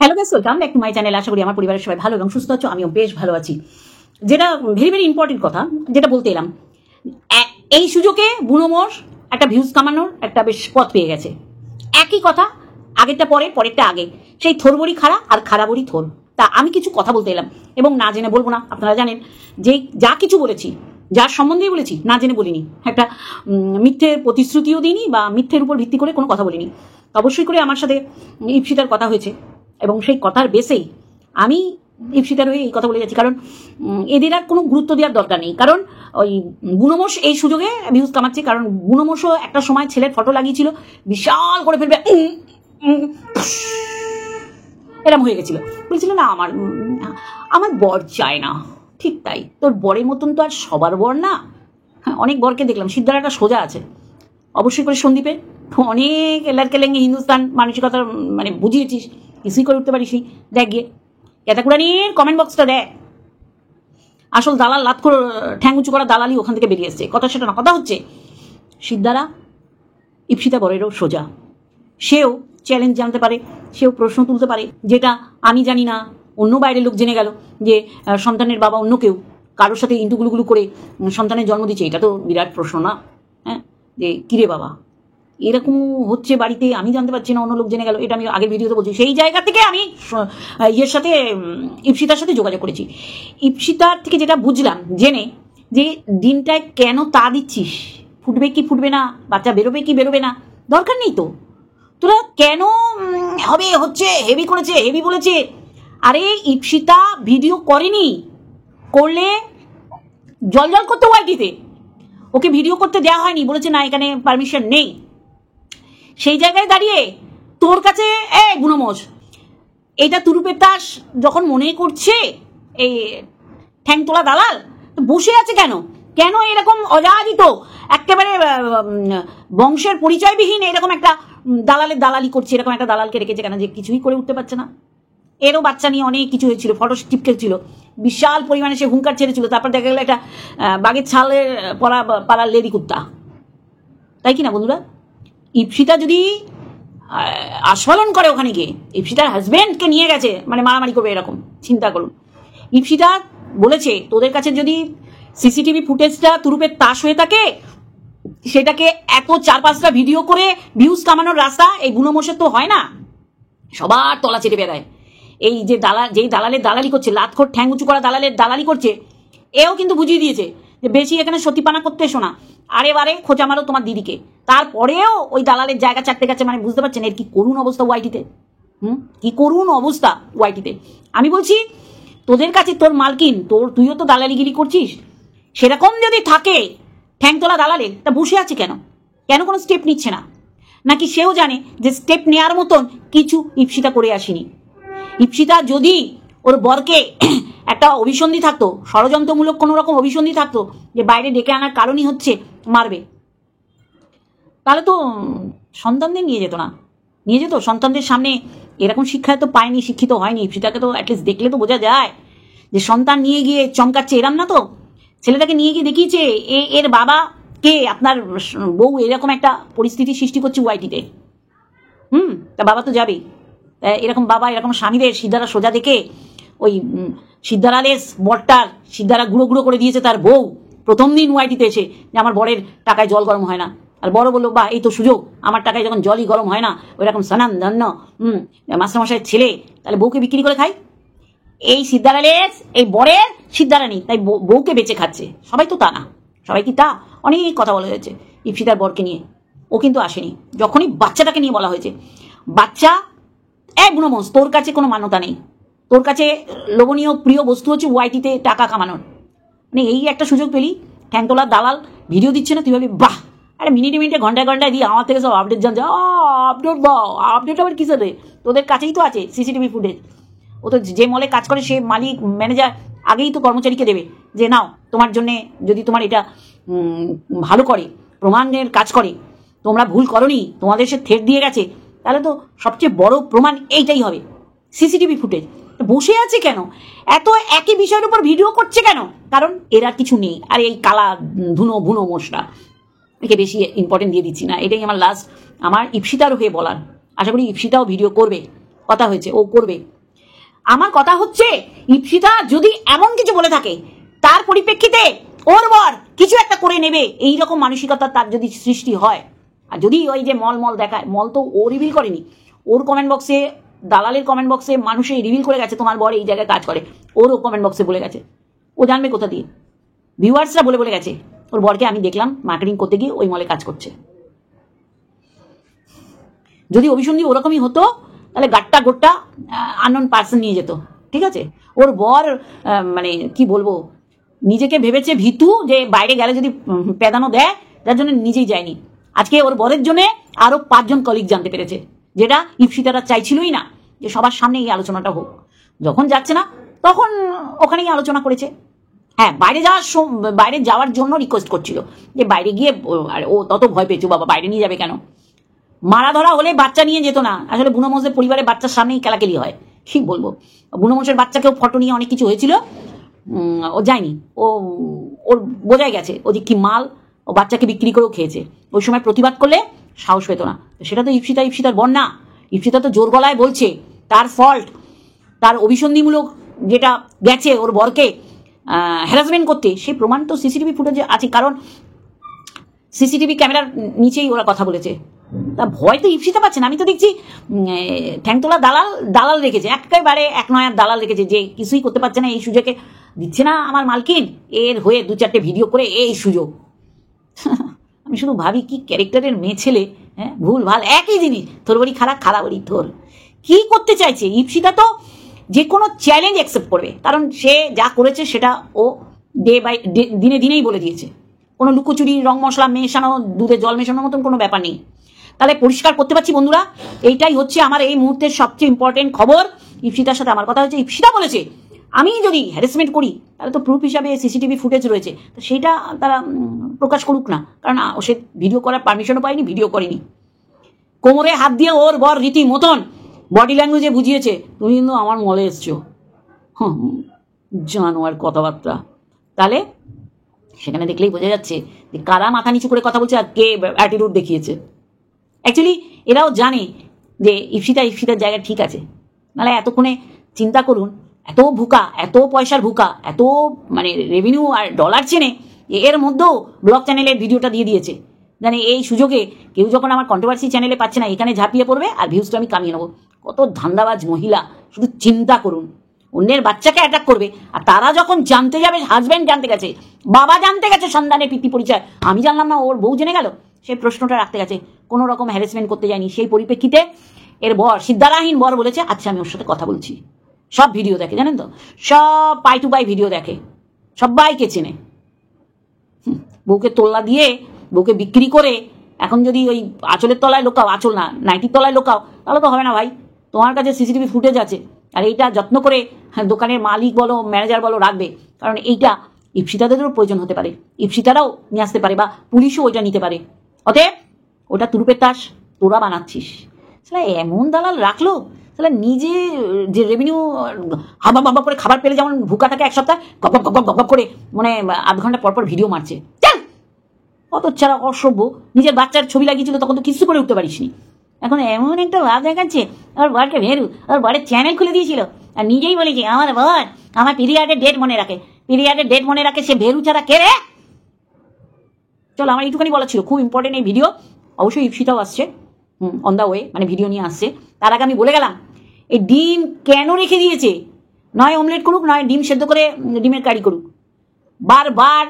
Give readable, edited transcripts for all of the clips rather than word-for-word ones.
Hello guys, welcome back to my channel. আশা করি আমার পরিবারের সবাই ভালো এবং সুস্থ আছো, আমিও বেশ ভালো আছি। যেটা ভেরি ভেরি ইম্পর্টেন্ট কথা যেটা বলতে এলাম, এই সুযোগে বুনোমোষ একটা ভিউজ কামানোর একটা বেশ পথ পেয়ে গেছে। একই কথা, আগেরটা পরে, পরেরটা আগে, সেই থোরবড়ি খাড়া আর খাড়াবড়ি থোর। তা আমি কিছু কথা বলতে এলাম এবং না জেনে বলবো না। আপনারা জানেন যে যা কিছু বলেছি, যার সম্বন্ধেই বলেছি, না জেনে বলিনি, একটা মিথ্যের প্রতিশ্রুতিও দিইনি বা মিথ্যের উপর ভিত্তি করে কোনো কথা বলিনি। অবশ্যই করে আমার সাথে ইপসিতার কথা হয়েছে এবং সেই কথার বেসেই আমি ইপসিতার হয়ে এই কথা বলে যাচ্ছি, কারণ এদের আর কোনো গুরুত্ব দেওয়ার দরকার নেই। কারণ ওই বুনোমোষ এই সুযোগে ভিউজ কামাচ্ছে, কারণ বুনোমোষও একটা সময় ছেলের ফটো লাগিয়েছিল, বিশাল করে ফেলবে এরম হয়ে গেছিল, বলছিল না আমার বর চায় না। ঠিক তাই, তোর বরের মতন তো আর সবার বর না। হ্যাঁ, অনেক বরকে দেখলাম, সিদ্ধারাটা সোজা আছে। অবশ্যই করে সন্দীপের অনেক এলারকেলেঙ্গে হিন্দুস্তান মানসিকতা মানে বুঝিয়েছিস, কিছুই করে উঠতে পারিস নি। দেখ গিয়ে ক্যাতাকুড়ানির কমেন্ট বক্সটা দেখ, আসল দালাল লাত করে ঠ্যাং উঁচু করা দালালি ওখান থেকে বেরিয়ে এসছে। কথা সেটা না, কথা হচ্ছে সিদ্ধারা ইপসিতা বরেরও সোজা। সেও চ্যালেঞ্জ জানতে পারে, সেও প্রশ্ন তুলতে পারে, যেটা আমি জানি না অন্য বাইরের লোক জেনে গেল যে সন্তানের বাবা অন্য কেউ কারোর সাথে ইন্টুগুলুগুলু করে সন্তানের জন্ম দিচ্ছে। এটা তো বিরাট প্রশ্ন না? হ্যাঁ, যে কিরে বাবা এরকম হচ্ছে বাড়িতে, আমি জানতে পারছি না, অন্য লোক জেনে গেল। এটা আমি আগের ভিডিওতে বলছি। সেই জায়গা থেকে আমি ইয়ের সাথে ইপসিতার সাথে যোগাযোগ করেছি। ইপসিতার থেকে যেটা বুঝলাম জেনে, যে দিনটায় কেন তা দিচ্ছিস, ফুটবে কি ফুটবে না, বাচ্চা বেরোবে কি বেরোবে না, দরকার নেই তো। তোরা কেন হবে হচ্ছে হেভি করেছে, হেভি বলেছে। আরে ইপসিতা ভিডিও করেনি, করলে জল জল করতে ওয়াইটিতে, ওকে ভিডিও করতে দেওয়া হয়নি, বলেছে না এখানে পারমিশন নেই। সেই জায়গায় দাঁড়িয়ে তোর কাছে বুনোমোষ এইটা তুরুপের দাস যখন মনে করছে এই ঠ্যাং তোলা দালাল বসে আছে, কেন কেন এরকম অযাচিত একেবারে বংশের পরিচয়বিহীন এরকম একটা দালালের দালালি করছে, এরকম একটা দালালকে রেখেছে কেন, যে কিছুই করে উঠতে পারছে না। এরও বাচ্চা নিয়ে অনেক কিছু হয়েছিল, ফটো চিপকেছিল, বিশাল পরিমাণে সে হুঙ্কার ছেড়েছিল, তারপর দেখা গেল একটা বাঘের ছালের পরা পাড়ার লেডি কুত্তা। তাই কি না বন্ধুরা? ইপসিতা যদি আস্ফালন করে ওখানে গিয়ে, ইপসিতার হাজব্যান্ডকে নিয়ে গেছে, মানে মারামারি করবে এরকম, চিন্তা করুন। ইপসিতা বলেছে তোদের কাছে যদি সিসিটিভি ফুটেজটা তুরুপের তাস হয়ে থাকে, সেটাকে এত 4-5টা ভিডিও করে ভিউজ কামানোর রাস্তা এই বুনোমোষের তো হয় না। সবার তলা চেটে বেড়ায়। এই যে যেই দালালের দালালি করছে, লাতখোর ঠ্যাং উঁচু করা দালালের দালালি করছে, এও কিন্তু বুঝিয়ে দিয়েছে যে বেশি এখানে সতীপানা করতে এসো না, আরে বারে খোঁচা মারো তোমার দিদিকে। তারপরেও ওই দালালের জায়গা চাটতে গেছে, মানে বুঝতে পারছেন এর কি করুণ অবস্থা ওয়াইটিতে। কি করুণ অবস্থা ওয়াইটিতে। আমি বলছি তোদের কাছে তোর মালকিন, তুইও তো দালালিগিরি করছিস, সেরকম যদি থাকে ঠ্যাং তোলা দালালের, তা বসে আছে কেন? কেন কোনো স্টেপ নিচ্ছে না? নাকি সেও জানে যে স্টেপ নেওয়ার মতন কিছু ইপসিতা করে আসেনি? ইপসিতা যদি ওর বরকে একটা অভিসন্ধি থাকতো, ষড়যন্ত্রমূলক কোনো রকম অভিসন্ধি থাকতো, যে বাইরে ডেকে আনার কারণই হচ্ছে মারবে, তাহলে তো সন্তানদের নিয়ে যেত না, নিয়ে যেত সন্তানদের সামনে। এরকম শিক্ষায় তো পায়নি, শিক্ষিত হয়নি। ইপসিতাকে তো অ্যাটলিস্ট দেখলে তো বোঝা যায় যে সন্তান নিয়ে গিয়ে চমকাচ্ছে, এরম না তো। ছেলেটাকে নিয়ে গিয়ে দেখিয়েছে এর বাবা কে, আপনার বউ এরকম একটা পরিস্থিতি সৃষ্টি করছে ওয়াইটিতে। তা বাবা তো যাবেই। এরকম বাবা, এরকম স্বামীদের সিদ্ধারা সোজা দেখে ওই সিদ্ধারালের বরটার সিদ্ধারা গুঁড়ো গুঁড়ো করে দিয়েছে তার বউ প্রথম দিন ওয়াইটিতে এসে, যে আমার বরের টাকায় জল গরম হয় না। আর বড় বললো বা এই তো সুযোগ, আমার টাকায় যখন জলই গরম হয় না, ওই রকম সানান ধন্য মাস্টারমশাইয়ের ছেলে, তাহলে বউকে বিক্রি করে খাই। এই সিদ্ধারালের এই বরের সিদ্ধারা নেই, তাই বউকে বেঁচে খাচ্ছে। সবাই তো তা না, সবাই কি তা? অনেক কথা বলা হয়েছে ইপসিতার বরকে নিয়ে, ও কিন্তু আসেনি। যখনই বাচ্চাটাকে নিয়ে বলা হয়েছে, বাচ্চা বুনোমোষ তোর কাছে কোনো মান্যতা নেই, তোর কাছে লোভনীয় প্রিয় বস্তু হচ্ছে ওয়াইটিতে টাকা কামানোর। মানে এই একটা সুযোগ পেলি, ঠ্যাংতলার দালাল ভিডিও দিচ্ছে না, তুই ভাবি বাহ, আরে মিনিটে মিনিটে ঘন্টায় ঘন্টায় দিয়ে আমার থেকে সব আপডেট জানছে। আপডেট দাও, আপডেট আবার কিসের রে? তোদের কাছেই তো আছে সিসিটিভি ফুটেজ। ও তো যে মলে কাজ করে সে মালিক ম্যানেজার আগেই তো কর্মচারীকে দেবে যে নাও, তোমার জন্যে যদি তোমার এটা ভালো করে, প্রমাণের কাজ করে, তোমরা ভুল করনি, তোমাদের সে থ্রেট দিয়ে গেছে, তাহলে তো সবচেয়ে বড় প্রমাণ এইটাই হবে সিসিটিভি ফুটেজ। বসে আছে কেন? এত একই বিষয়ের উপর ভিডিও করছে কেন? কারণ এর আর কিছু নেই। আর এই কালা ভুনো মোষটা একে বেশি ইম্পর্টেন্ট দিয়ে দিচ্ছি না। এটাই আমার লাস্ট, আমার ইপসিতার হয়ে বলার। আশা করি ইপসিতাও ভিডিও করবে, কথা হয়েছে, ও করবে। আমার কথা হচ্ছে ইপসিতা যদি এমন কিছু বলে থাকে তার পরিপ্রেক্ষিতে ওর বর কিছু একটা করে নেবে, এইরকম মানসিকতা তার যদি সৃষ্টি হয়, আর যদি ওই যে মল মল দেখায়, মল তো ও রিভিল করেনি, ওর কমেন্ট বক্সে, দালালের কমেন্ট বক্সে মানুষে রিভিল করে গেছে তোমার বর এই জায়গায় কাজ করে, ওরও কমেন্ট বক্সে বলে গেছে, ও জানবে কোথা দিয়ে? ভিউয়ার্সরা বলে বলে গেছে ওর বরকে আমি দেখলাম মার্কেটিং করতে গিয়ে ওই মলে কাজ করছে। যদি অভিসন্ধি ওরকমই হতো তাহলে গাট্টা গোট্টা আননোন পার্সন নিয়ে যেত, ঠিক আছে? ওর বর মানে কি বলবো, নিজেকে ভেবেছে ভীতু, যে বাইরে গেলে যদি পেদানো দেয়, যার জন্য নিজেই যায়নি। আজকে ওর বরের জন্য আরো 5 জন কলিগ জানতে পেরেছে, যেটা ইপসিতারা চাইছিলই না যে সবার সামনে এই আলোচনাটা হোক। যখন যাচ্ছে না তখন ওখানেই আলোচনা করেছে। হ্যাঁ, বাইরে যাওয়ার জন্য রিকোয়েস্ট করছিল যে বাইরে গিয়ে, ও তত ভয় পেয়েছো বাবা, বাইরে নিয়ে যাবে কেন? মারা ধরা হলে বাচ্চা নিয়ে যেত না, আসলে বুনো মোষের পরিবারে বাচ্চার সামনেই কেলাকেলি হয়, ঠিক বলবো। বুনো মোষের বাচ্চাকেও ফটো নিয়ে অনেক কিছু হয়েছিল, ও যায়নি, ওর বোঝাই গেছে ও যে কি মাল, ও বাচ্চাকে বিক্রি করেও খেয়েছে। ওই সময় প্রতিবাদ করলে সাহস পেত না, সেটা তো ইপসিতার বর না। ইপসিতা তো জোর গলায় বলছে তার ফল্ট, তার অভিসন্ধিমূলক যেটা গেছে ওর বরকে হ্যারাসমেন্ট করতে, সেই প্রমাণ তো সিসিটিভি ফুটেজে আছে, কারণ সিসিটিভি ক্যামেরার নিচেই ওরা কথা বলেছে। তা ভয় তো ইপসিতা পাচ্ছে না। আমি তো দেখছি ঠ্যাংতলা দালাল রেখেছে, একেবারে এক নয়ার দালাল রেখেছে, যে কিছুই করতে পারছে না, এই সুযোগে দিচ্ছে না আমার মালকিন, এর হয়ে 2-4টে ভিডিও করে এই সুযোগ। আমি শুধু ভাবি কি ক্যারেক্টারের মেয়ে ছেলে, হ্যাঁ, ভুল ভাল একই জিনিস, তোর বাড়ি খারাপ, খারাপ বাড়ি তোর। কি করতে চাইছে ইপসিতা? তো যে কোনো চ্যালেঞ্জ অ্যাকসেপ্ট করবে, কারণ সে যা করেছে সেটা ও দিনেই বলে দিয়েছে। কোনো লুকোচুরি, রং মশলা মেশানো, দুধে জল মেশানোর মতন কোনো ব্যাপার নেই। তাহলে পরিষ্কার করতে পারছি বন্ধুরা, এইটাই হচ্ছে আমার এই মুহূর্তের সবচেয়ে ইম্পর্টেন্ট খবর। ইপসিতার সাথে আমার কথা হচ্ছে, ইপসিতা বলেছে আমি যদি হ্যারাসমেন্ট করি তাহলে তো প্রুফ হিসাবে সিসিটিভি ফুটেজ রয়েছে, তো সেইটা তারা প্রকাশ করুক না, কারণ ও সে ভিডিও করার পারমিশনও পায়নি, ভিডিও করেনি। কোমরে হাত দিয়ে ওর বর রীতি মতন বডি ল্যাঙ্গুয়েজে বুঝিয়েছে তুমি কিন্তু আমার মলে এসছো, হ্যাঁ, জানোয়ার কথাবার্তা। তাহলে সেখানে দেখলেই বোঝা যাচ্ছে যে কারা মাথা নিচু করে কথা বলছে আর কে অ্যাটিটিউড দেখিয়েছে। অ্যাকচুয়ালি এরাও জানে যে ইপসিতার জায়গা ঠিক আছে, নাহলে এতক্ষণে চিন্তা করুন, এত ভুকা, এত পয়সার ভুকা, এত মানে রেভিনিউ আর ডলার চেনে, এর মধ্যেও ব্লগ চ্যানেলের ভিডিওটা দিয়ে দিয়েছে, জানে এই সুযোগে কেউ যখন আমার কন্ট্রোভার্সি চ্যানেলে পাচ্ছে না, এখানে ঝাঁপিয়ে পড়বে আর ভিউজটা আমি কামিয়ে নেবো। কত ধান্দাবাজ মহিলা, শুধু চিন্তা করুন, অন্যের বাচ্চাকে অ্যাটাক করবে, আর তারা যখন জানতে যাবে, হাজব্যান্ড জানতে গেছে, বাবা জানতে গেছে সন্ধানের পিতৃ পরিচয়, আমি জানলাম না, ওর বউ জেনে গেল, সেই প্রশ্নটা রাখতে গেছে, কোনো রকম হ্যারাসমেন্ট করতে যায়নি। সেই পরিপ্রেক্ষিতে এর বর, সিদ্ধারাহীন বর বলেছে আচ্ছা আমি ওর সাথে কথা বলছি। সব ভিডিও দেখে, জানেন তো, সব পাই টু পাই ভিডিও দেখে, সবাইকে চেনে। বউকে তোল্লা দিয়ে, বউকে বিক্রি করে এখন যদি ওই আঁচলের তলায় লোকাও, আঁচল না নাইটির তলায় লোকাও, তাহলে তো হবে না ভাই। তোমার কাছে সিসিটিভি ফুটেজ আছে, আর এইটা যত্ন করে দোকানের মালিক বলো, ম্যানেজার বলো রাখবে, কারণ এইটা ইপসিতাদেরও প্রয়োজন হতে পারে, ইপসিতারাও নিয়ে আসতে পারে, বা পুলিশও ওইটা নিতে পারে। অতএব ওটা তুরুপের তাস তোরা বানাচ্ছিস। সেটা এমন দালাল রাখলো, তাহলে নিজে যে রেভিনিউ হাবা বাবা করে খাবার পেলে যেমন ভুকা থাকে এক সপ্তাহ, গপ গপ গপ গপ করে মানে আধ ঘন্টা পরপর ভিডিও মারছে, অত ছাড়া অসভ্য। নিজের বাচ্চার ছবি লাগিয়েছিল তখন তো কিছু করে উঠতে পারিসনি, এখন এমন একটা লাভ দেখাচ্ছে। ওর বরকে ভেরু, ওর বরের চ্যানেল খুলে দিয়েছিল, আর নিজেই বলেছে আমার বর আমার পিরিয়ডের ডেট মনে রাখে, পিরিয়ডের ডেট মনে রাখে, সে ভেরু ছাড়া কে রে? চলো, আমার এইটুখানি বলা ছিল, খুব ইম্পর্টেন্ট এই ভিডিও। অবশ্যই ইপসিতাও আসছে অন দ্য ওয়ে, মানে ভিডিও নিয়ে আসছে। তার আগে আমি বলে গেলাম এই ডিম কেন রেখে দিয়েছে, নয় অমলেট করুক, নয় ডিম সেদ্ধ করে ডিমের কারি করুক, বারবার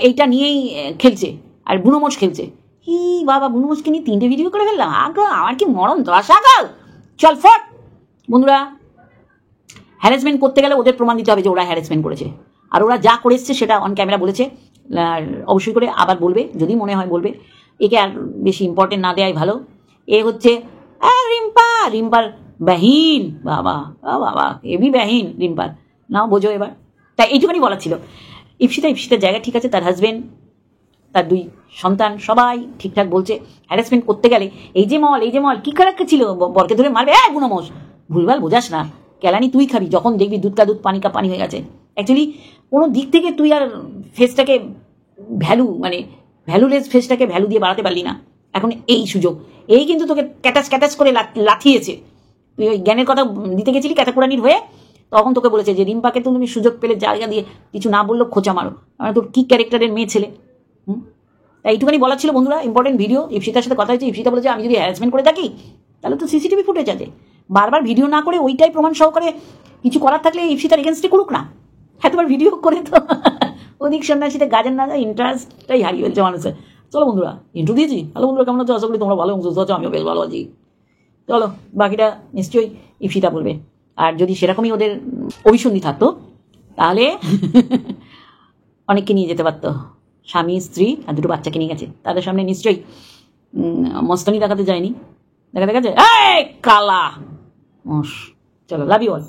এইটা নিয়েই খেলছে, আর বুনোমোষ খেলছে। কি বাবা, বুনোমোষকে নিয়ে 3টে ভিডিও করে ফেললাম, আগে আমার কি মরণ দশা গাল। চল ফট বন্ধুরা, হ্যারাসমেন্ট করতে গেলে ওদের প্রমাণ দিতে হবে যে ওরা হ্যারাসমেন্ট করেছে, আর ওরা যা করেছে সেটা অন ক্যামেরা বলেছে, আর অবশ্যই করে আবার বলবে, যদি মনে হয় বলবে। একে আর বেশি ইম্পর্টেন্ট না দেওয়াই ভালো। এ হচ্ছে রিম্পার বাহিন, বাবা বাবা এবি বাহিন রিম্পার, নাও বোঝো এবার। তাই এইটুখানি বলা ছিল। ইপসিতার জায়গা ঠিক আছে, তার হাজবেন্ড, তার 2 সন্তান সবাই ঠিকঠাক বলছে। হ্যারাসমেন্ট করতে গেলে এই যে মল কি খারাপ ছিল, বরকে ধরে মারবে, বুনোমোষ ভুলভাল বোঝাস না, কেলানি তুই খাবি যখন দেখবি দুধ কা দুধ পানি কা পানি হয়ে গেছে। অ্যাকচুয়ালি কোনো দিক থেকে তুই আর ফেসটাকে ভ্যালুলেস ফেসটাকে ভ্যালু দিয়ে বাড়াতে পারলি না, এখন এই সুযোগ, এই কিন্তু তোকে ক্যাটাস করে লাথিয়েছে। তুই ওই জ্ঞানের কথা দিতে গেছিলি ক্যাতাকুরানির হয়ে, তখন তোকে বলেছে যে রিম্পাকে তো তুমি সুযোগ পেলে জায়গা দিয়ে কিছু না বললেও খোঁচা মারো, মানে তোর কী ক্যারেক্টারের মেয়ে ছেলে। তাই এইটুখানি বলার ছিল বন্ধুরা, ইম্পর্টেন্ট ভিডিও। ইপসিতার সাথে কথা হয়েছে, ইপসিতা বলেছে আমি যদি হ্যারাসমেন্ট করে থাকি তাহলে তো সিসিটিভি ফুটেজ আছে, বারবার ভিডিও না করে ওইটাই প্রমাণ সহকারে কিছু করার থাকলে ইপসিতার এগেনস্টে করুক না, এতবার ভিডিও করে তো অধিক সন্ন্যাসীতে গাজের না ইন্টারেস্টটাই হারিয়ে ফেলছে মানুষের। চলো বন্ধুরা, ইন্ট্রো দিয়েছি। হ্যালো বন্ধুরা, কেমন আছো? আশা করি তোমরা ভালো সুস্থ আছো, আমিও বেশ ভালো আছি। চলো বাকিটা নিশ্চয়ই ইপসিতা বলবে। আর যদি সেরকমই ওদের অভিসন্ধি থাকতো তাহলে অনেককে নিয়ে যেতে পারতো, স্বামী স্ত্রী আর দুটো বাচ্চাকে নিয়ে গেছে, তাদের সামনে নিশ্চয়ই মস্তানি দেখাতে যায়নি। দেখা গেছে এই কালা। চলো, লাভ ইউ অল।